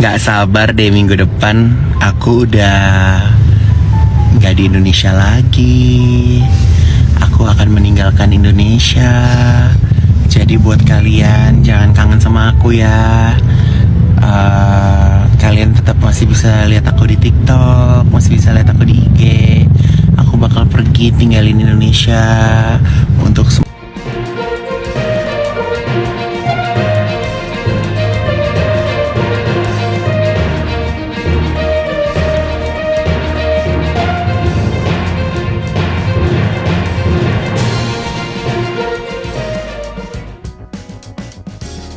Gak sabar deh minggu depan aku udah gak di Indonesia lagi. Aku akan meninggalkan Indonesia. Jadi buat kalian jangan kangen sama aku ya. Kalian tetap masih bisa lihat aku di TikTok, masih bisa lihat aku di IG. Aku bakal pergi tinggalin Indonesia untuk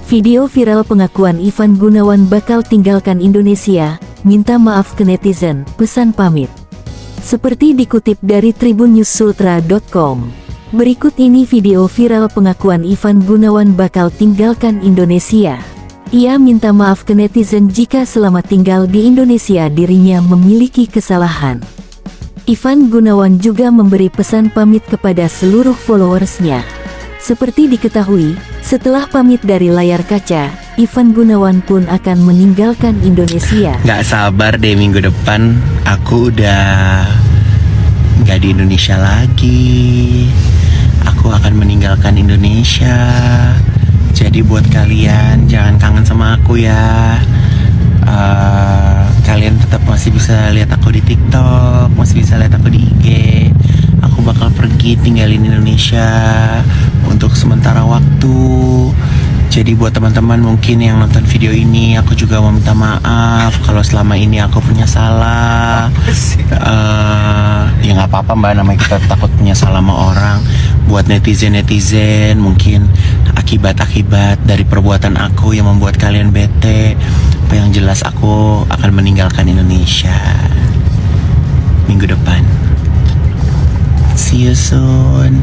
Video viral pengakuan Ivan Gunawan bakal tinggalkan Indonesia, minta maaf ke netizen, pesan pamit. Seperti dikutip dari tribunnewsultra.com. Berikut ini video viral pengakuan Ivan Gunawan bakal tinggalkan Indonesia. Ia minta maaf ke netizen jika selama tinggal di Indonesia dirinya memiliki kesalahan. Ivan Gunawan juga memberi pesan pamit kepada seluruh followersnya. Seperti diketahui, setelah pamit dari layar kaca, Ivan Gunawan pun akan meninggalkan Indonesia. Gak sabar deh minggu depan aku udah gak di Indonesia lagi. Aku akan meninggalkan Indonesia. Jadi buat kalian jangan kangen sama aku ya. Kalian tetap masih bisa lihat aku di TikTok, masih bisa lihat aku di IG. Aku bakal pergi tinggalin Indonesia untuk sementara waktu. Jadi buat teman-teman mungkin yang nonton video ini, aku juga mau minta maaf kalau selama ini aku punya salah. Ya nggak apa-apa mbak, namanya kita takut punya salah sama orang. Buat netizen mungkin akibat-akibat dari perbuatan aku yang membuat kalian bete. Yang jelas aku akan meninggalkan Indonesia minggu depan. See you soon.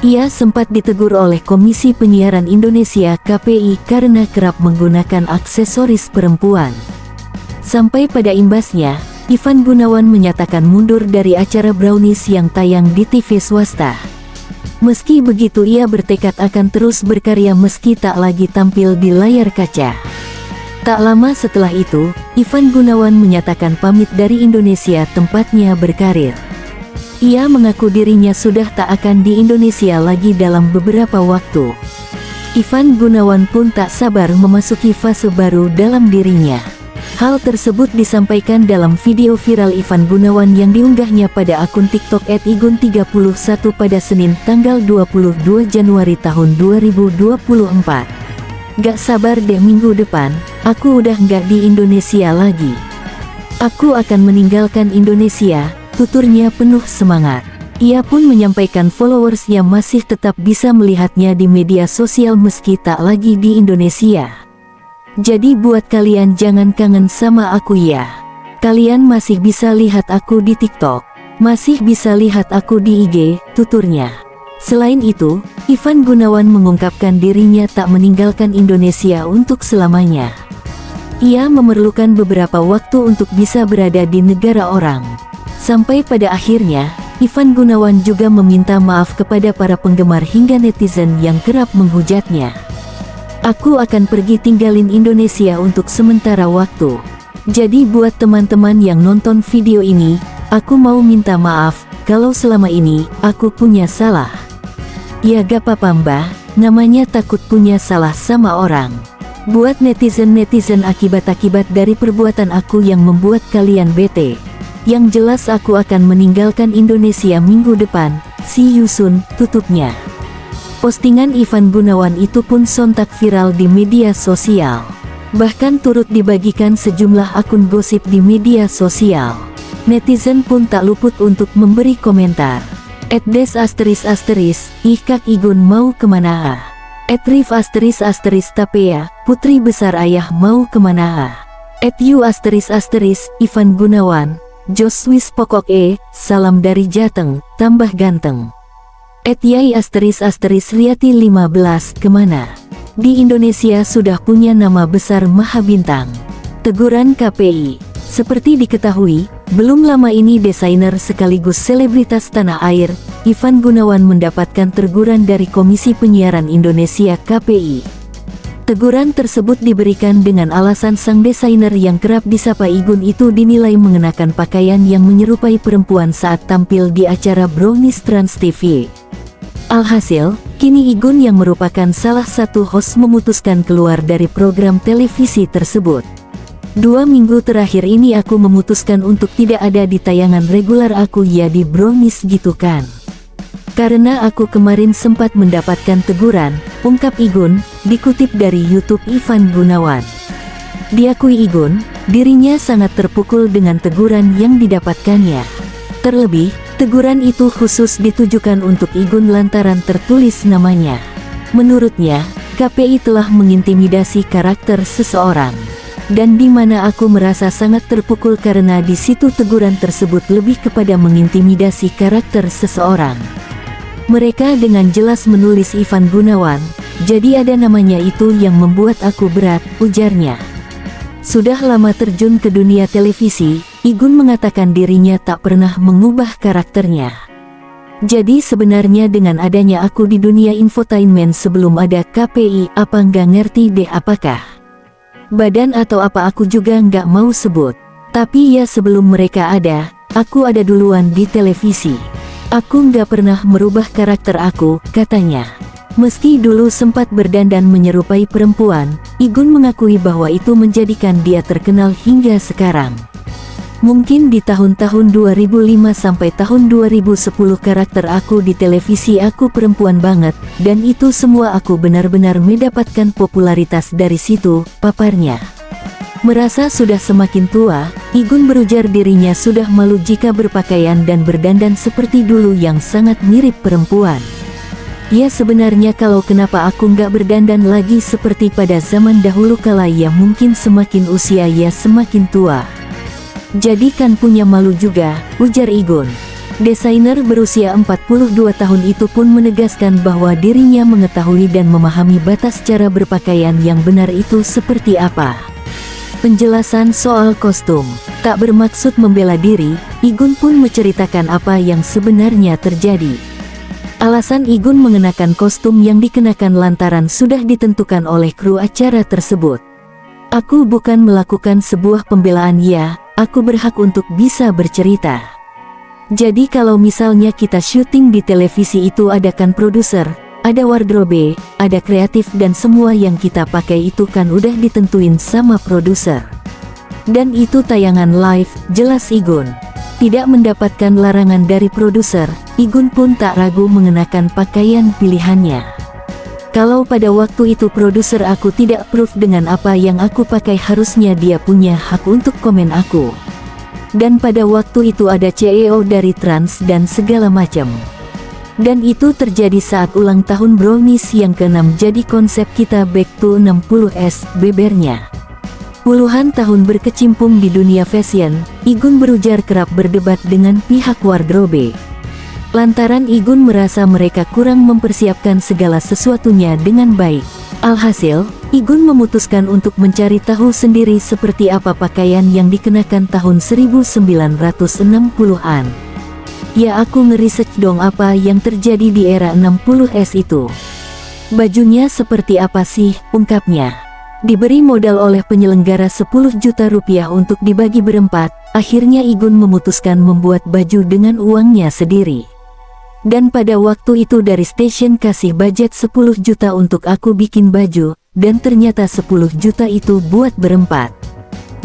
Ia sempat ditegur oleh Komisi Penyiaran Indonesia (KPI) karena kerap menggunakan aksesoris perempuan. Sampai pada imbasnya, Ivan Gunawan menyatakan mundur dari acara Brownies yang tayang di TV swasta. Meski begitu, ia bertekad akan terus berkarya meski tak lagi tampil di layar kaca. Tak lama setelah itu, Ivan Gunawan menyatakan pamit dari Indonesia tempatnya berkarir. Ia mengaku dirinya sudah tak akan di Indonesia lagi dalam beberapa waktu. Ivan Gunawan pun tak sabar memasuki fase baru dalam dirinya. Hal tersebut disampaikan dalam video viral Ivan Gunawan yang diunggahnya pada akun TikTok @igun31 pada Senin tanggal 22 Januari tahun 2024. Gak sabar deh minggu depan, aku udah gak di Indonesia lagi. Aku akan meninggalkan Indonesia, tuturnya penuh semangat. Ia pun menyampaikan followersnya masih tetap bisa melihatnya di media sosial meski tak lagi di Indonesia. Jadi buat kalian jangan kangen sama aku ya. Kalian masih bisa lihat aku di TikTok, masih bisa lihat aku di IG, tuturnya. Selain itu, Ivan Gunawan mengungkapkan dirinya tak meninggalkan Indonesia untuk selamanya. Ia memerlukan beberapa waktu untuk bisa berada di negara orang. Sampai pada akhirnya, Ivan Gunawan juga meminta maaf kepada para penggemar hingga netizen yang kerap menghujatnya. Aku akan pergi tinggalin Indonesia untuk sementara waktu. Jadi buat teman-teman yang nonton video ini, aku mau minta maaf kalau selama ini aku punya salah. Ya gak apa-apa mbah, namanya takut punya salah sama orang. Buat netizen akibat-akibat dari perbuatan aku yang membuat kalian bete. Yang jelas aku akan meninggalkan Indonesia minggu depan, see you soon, tutupnya. Postingan Ivan Gunawan itu pun sontak viral di media sosial. Bahkan turut dibagikan sejumlah akun gosip di media sosial. Netizen pun tak luput untuk memberi komentar. @des ***, kak Igun mau kemana? @rif ***, tapea, putri besar ayah mau kemana? @yu ***, Ivan Gunawan, Joswis pokok salam dari Jateng, tambah ganteng. @yai ***, Riati 15 kemana? Di Indonesia sudah punya nama besar Mahabintang. Teguran KPI. Seperti diketahui, belum lama ini desainer sekaligus selebritas tanah air, Ivan Gunawan mendapatkan teguran dari Komisi Penyiaran Indonesia (KPI). Teguran tersebut diberikan dengan alasan sang desainer yang kerap disapa Igun itu dinilai mengenakan pakaian yang menyerupai perempuan saat tampil di acara Brownies Trans TV. Alhasil, kini Igun yang merupakan salah satu host memutuskan keluar dari program televisi tersebut. 2 minggu terakhir ini aku memutuskan untuk tidak ada di tayangan regular aku ya di Brownies gitu kan. Karena aku kemarin sempat mendapatkan teguran, ungkap Igun, dikutip dari YouTube Ivan Gunawan. Diakui Igun, dirinya sangat terpukul dengan teguran yang didapatkannya. Terlebih, teguran itu khusus ditujukan untuk Igun lantaran tertulis namanya. Menurutnya, KPI telah mengintimidasi karakter seseorang. Dan di mana aku merasa sangat terpukul karena di situ teguran tersebut lebih kepada mengintimidasi karakter seseorang. Mereka dengan jelas menulis Ivan Gunawan, jadi ada namanya itu yang membuat aku berat, ujarnya. Sudah lama terjun ke dunia televisi, Igun mengatakan dirinya tak pernah mengubah karakternya. Jadi sebenarnya dengan adanya aku di dunia infotainment sebelum ada KPI, apa nggak ngerti deh apakah badan atau apa aku juga nggak mau sebut. Tapi ya sebelum mereka ada, aku ada duluan di televisi. Aku nggak pernah merubah karakter aku, katanya. Meski dulu sempat berdandan menyerupai perempuan, Igun mengakui bahwa itu menjadikan dia terkenal hingga sekarang. Mungkin di tahun-tahun 2005 sampai tahun 2010 karakter aku di televisi aku perempuan banget, dan itu semua aku benar-benar mendapatkan popularitas dari situ, paparnya. Merasa sudah semakin tua, Igun berujar dirinya sudah malu jika berpakaian dan berdandan seperti dulu yang sangat mirip perempuan. Ya sebenarnya kalau kenapa aku nggak berdandan lagi seperti pada zaman dahulu kala ya mungkin semakin usia ya semakin tua. Jadi kan punya malu juga, ujar Igun. Desainer berusia 42 tahun itu pun menegaskan bahwa dirinya mengetahui dan memahami batas cara berpakaian yang benar itu seperti apa. Penjelasan soal kostum tak bermaksud membela diri, Igun pun menceritakan apa yang sebenarnya terjadi. Alasan Igun mengenakan kostum yang dikenakan lantaran sudah ditentukan oleh kru acara tersebut. Aku bukan melakukan sebuah pembelaan ya, aku berhak untuk bisa bercerita. Jadi kalau misalnya kita syuting di televisi itu ada kan produser, ada wardrobe, ada kreatif dan semua yang kita pakai itu kan udah ditentuin sama produser. Dan itu tayangan live, jelas Igun. Tidak mendapatkan larangan dari produser, Igun pun tak ragu mengenakan pakaian pilihannya. Kalau pada waktu itu produser aku tidak proof dengan apa yang aku pakai harusnya dia punya hak untuk komen aku. Dan pada waktu itu ada CEO dari Trans dan segala macam. Dan itu terjadi saat ulang tahun Brownies yang ke-6 jadi konsep kita back to 60s, bebernya. Puluhan tahun berkecimpung di dunia fashion, Igun berujar kerap berdebat dengan pihak wardrobe. Lantaran Igun merasa mereka kurang mempersiapkan segala sesuatunya dengan baik. Alhasil, Igun memutuskan untuk mencari tahu sendiri seperti apa pakaian yang dikenakan tahun 1960-an. Ya aku ngeriset dong apa yang terjadi di era 60s itu. Bajunya seperti apa sih, ungkapnya. Diberi modal oleh penyelenggara 10 juta rupiah untuk dibagi berempat, akhirnya Igun memutuskan membuat baju dengan uangnya sendiri. Dan pada waktu itu dari stasiun kasih budget 10 juta untuk aku bikin baju, dan ternyata 10 juta itu buat berempat.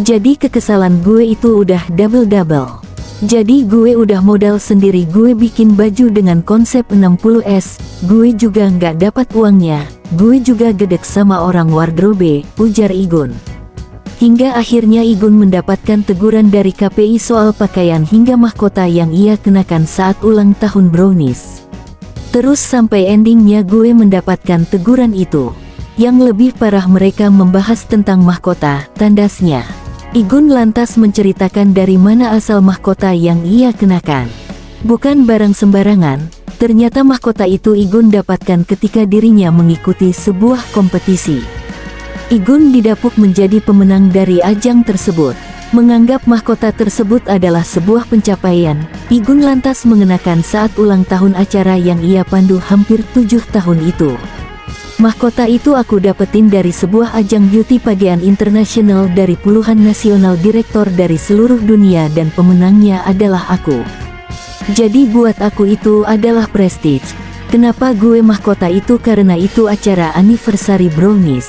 Jadi kekesalan gue itu udah double-double. Jadi gue udah modal sendiri gue bikin baju dengan konsep 60s, gue juga nggak dapat uangnya, gue juga gedek sama orang wardrobe, ujar Igun. Hingga akhirnya Igun mendapatkan teguran dari KPI soal pakaian hingga mahkota yang ia kenakan saat ulang tahun Brownies. Terus sampai endingnya gue mendapatkan teguran itu. Yang lebih parah mereka membahas tentang mahkota, tandasnya. Igun lantas menceritakan dari mana asal mahkota yang ia kenakan. Bukan barang sembarangan, ternyata mahkota itu Igun dapatkan ketika dirinya mengikuti sebuah kompetisi. Igun didapuk menjadi pemenang dari ajang tersebut. Menganggap mahkota tersebut adalah sebuah pencapaian, Igun lantas mengenakan saat ulang tahun acara yang ia pandu hampir 7 tahun itu. Mahkota itu aku dapetin dari sebuah ajang beauty pageant internasional dari puluhan nasional direktor dari seluruh dunia dan pemenangnya adalah aku. Jadi buat aku itu adalah prestige. Kenapa gue mahkota itu? Karena itu acara anniversary brownies.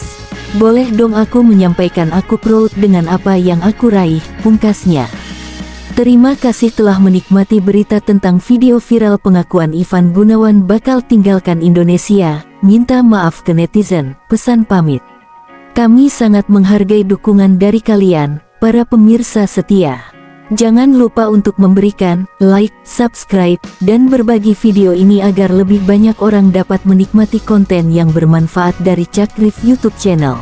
Boleh dong aku menyampaikan aku proud dengan apa yang aku raih, pungkasnya. Terima kasih telah menikmati berita tentang video viral pengakuan Ivan Gunawan bakal tinggalkan Indonesia. Minta maaf ke netizen, pesan pamit. Kami sangat menghargai dukungan dari kalian, para pemirsa setia. Jangan lupa untuk memberikan like, subscribe, dan berbagi video ini agar lebih banyak orang dapat menikmati konten yang bermanfaat dari Cakrif YouTube channel.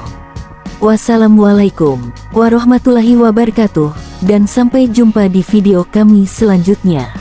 Wassalamualaikum warahmatullahi wabarakatuh, dan sampai jumpa di video kami selanjutnya.